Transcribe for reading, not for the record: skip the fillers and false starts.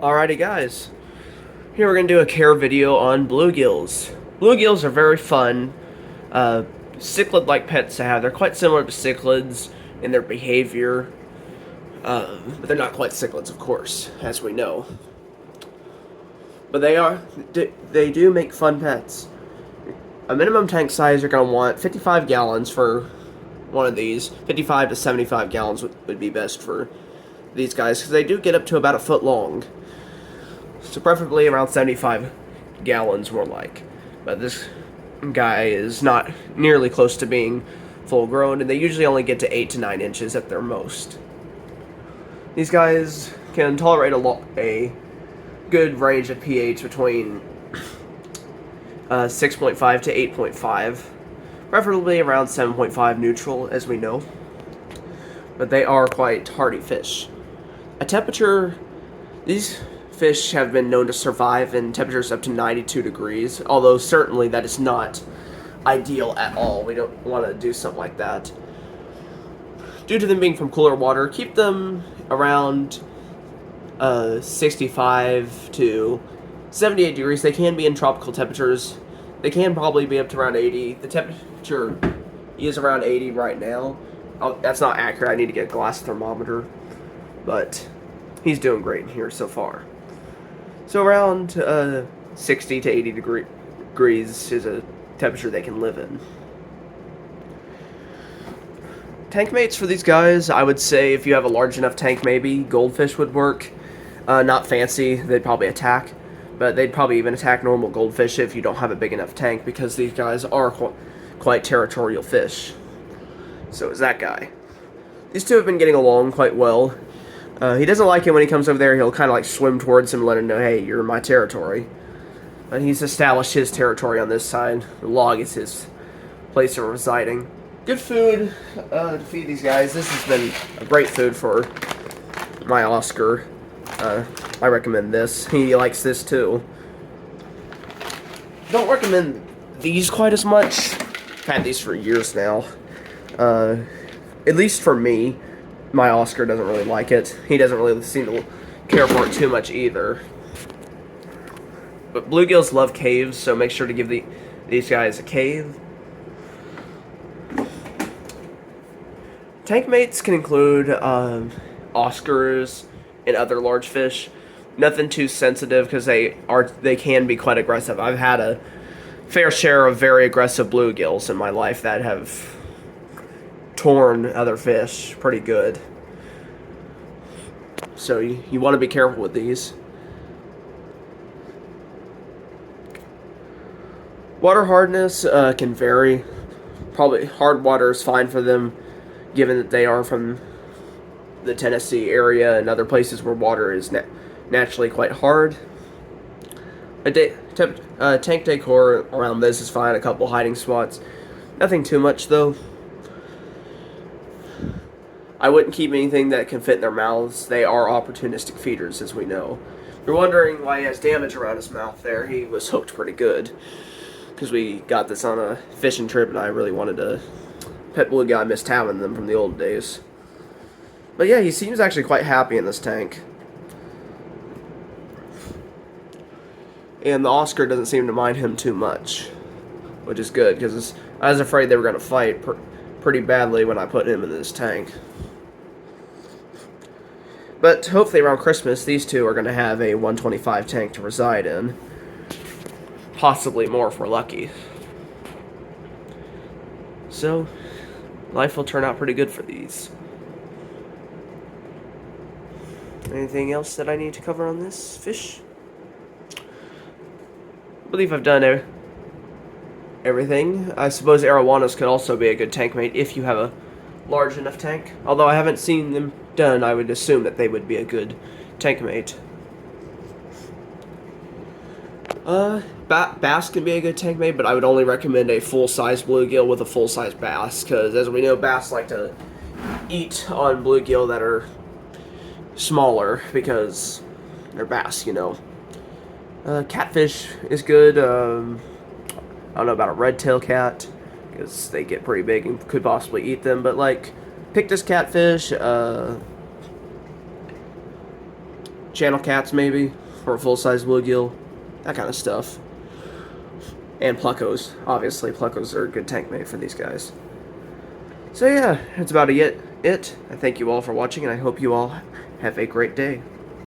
Alrighty guys, here we're going to do a care video on bluegills. Bluegills are very fun, cichlid-like pets to have. They're quite similar to cichlids in their behavior, but they're not quite cichlids, of course, as we know. But they do make fun pets. A minimum tank size you're going to want 55 gallons for one of these. 55 to 75 gallons would be best for these guys, because they do get up to about a foot long. So preferably around 75 gallons more like. But this guy is not nearly close to being full grown, and they usually only get to 8 to 9 inches at their most. These guys can tolerate a good range of pH between 6.5 to 8.5, preferably around 7.5 neutral, as we know. But they are quite hardy fish. These fish have been known to survive in temperatures up to 92 degrees, although certainly that is not ideal at all. We don't want to do something like that. Due to them being from cooler water, keep them around 65 to 78 degrees. They can be in tropical temperatures. They can probably be up to around 80. The temperature is around 80 right now. Oh, that's not accurate. I need to get a glass thermometer. But he's doing great in here so far. So around 60 to 80 degrees is a temperature they can live in. Tank mates for these guys, I would say if you have a large enough tank, maybe goldfish would work. Not fancy, they'd probably attack, but they'd probably even attack normal goldfish if you don't have a big enough tank, because these guys are quite territorial fish. So is that guy. These two have been getting along quite well. He doesn't like it when he comes over there. He'll kind of like swim towards him and let him know, hey, you're in my territory. But he's established his territory on this side. The log is his place of residing. Good food to feed these guys. This has been a great food for my Oscar. I recommend this. He likes this too. Don't recommend these quite as much. I've had these for years now. At least for me. My Oscar doesn't really like it. He doesn't really seem to care for it too much either. But bluegills love caves, so make sure to give these guys a cave. Tank mates can include Oscars and other large fish. Nothing too sensitive, because they can be quite aggressive. I've had a fair share of very aggressive bluegills in my life that have torn other fish pretty good. So you want to be careful with these. Water hardness can vary. Probably hard water is fine for them, given that they are from the Tennessee area and other places where water is naturally quite hard. Tank decor around this is fine. A couple hiding spots. Nothing too much though. I wouldn't keep anything that can fit in their mouths. They are opportunistic feeders, as we know. If you're wondering why he has damage around his mouth there, he was hooked pretty good. Because we got this on a fishing trip, and I really wanted to pet bluegill. I missed having them from the old days. But yeah, he seems actually quite happy in this tank. And the Oscar doesn't seem to mind him too much, which is good, because I was afraid they were going to fight pretty badly when I put him in this tank. But hopefully around Christmas, these two are going to have a 125 tank to reside in. Possibly more if we're lucky. So, life will turn out pretty good for these. Anything else that I need to cover on this fish? I believe I've done everything. I suppose arowanas could also be a good tank mate if you have a large enough tank. Although I haven't seen them done, I would assume that they would be a good tank mate. Bass can be a good tank mate, but I would only recommend a full-size bluegill with a full-size bass, because as we know, bass like to eat on bluegill that are smaller, because they're bass, you know. Catfish is good. I don't know about a red-tailed cat, because they get pretty big and could possibly eat them, but like Pictus catfish, channel cats maybe, or a full-size bluegill, that kind of stuff. And pluckos, obviously. Pluckos are a good tank mate for these guys. So yeah, that's about it. I thank you all for watching, and I hope you all have a great day.